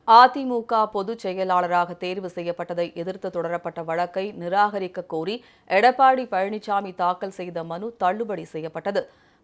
அதிமுக பொதுச் செயலாளராக தேர்வு செய்யப்பட்டதை எதிர்த்து தொடரப்பட்ட வழக்கை நிராகரிக்க கோரி எடப்பாடி பழனிசாமி தாக்கல் செய்த மனு தள்ளுபடி செய்யப்பட்டது.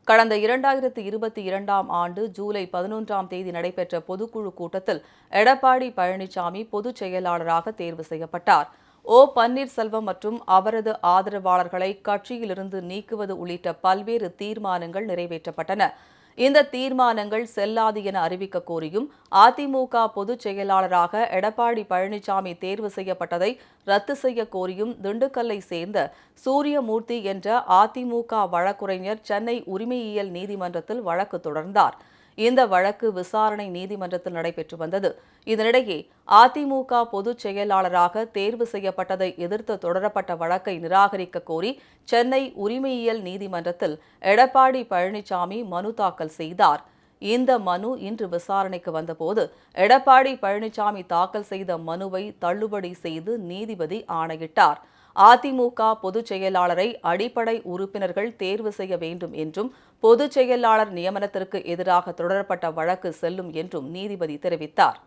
கடந்த 2022ஆம் ஆண்டு ஜூலை 11ஆம் தேதி நடைபெற்ற பொதுக்குழு கூட்டத்தில் எடப்பாடி பழனிசாமி பொதுச் செயலாளராக தேர்வு செய்யப்பட்டார். ஓ. பன்னீர்செல்வம் மற்றும் அவரது ஆதரவாளர்களை கட்சியிலிருந்து நீக்குவது உள்ளிட்ட பல்வேறு தீர்மானங்கள் நிறைவேற்றப்பட்டன. இந்த தீர்மானங்கள் செல்லாது என அறிவிக்க கோரியும் அதிமுக பொதுச் செயலாளராக எடப்பாடி பழனிசாமி தேர்வு செய்யப்பட்டதை ரத்து செய்ய கோரியும் திண்டுக்கல்லை சேர்ந்த சூரியமூர்த்தி என்ற அதிமுக வழக்குரைஞர் சென்னை உரிமையியல் நீதிமன்றத்தில் வழக்கு தொடர்ந்தார். இந்த வழக்கு விசாரணை நீதிமன்றத்தில் நடைபெற்று வந்தது. இதனிடையே அதிமுக பொதுச் செயலாளராக தேர்வு செய்யப்பட்டதை எதிர்த்து தொடரப்பட்ட வழக்கை நிராகரிக்க கோரி சென்னை உரிமையியல் நீதிமன்றத்தில் எடப்பாடி பழனிசாமி மனு தாக்கல் செய்தார். இந்த மனு இன்று விசாரணைக்கு வந்தபோது எடப்பாடி பழனிசாமி தாக்கல் செய்த மனுவை தள்ளுபடி செய்து நீதிபதி ஆணையிட்டார். அதிமுக பொதுச் செயலாளரை அடிப்படை உறுப்பினர்கள் தேர்வு செய்ய வேண்டும் என்றும் பொதுச் செயலாளர் நியமனத்திற்கு எதிராக தொடரப்பட்ட வழக்கு செல்லும் என்றும் நீதிபதி தெரிவித்தார்.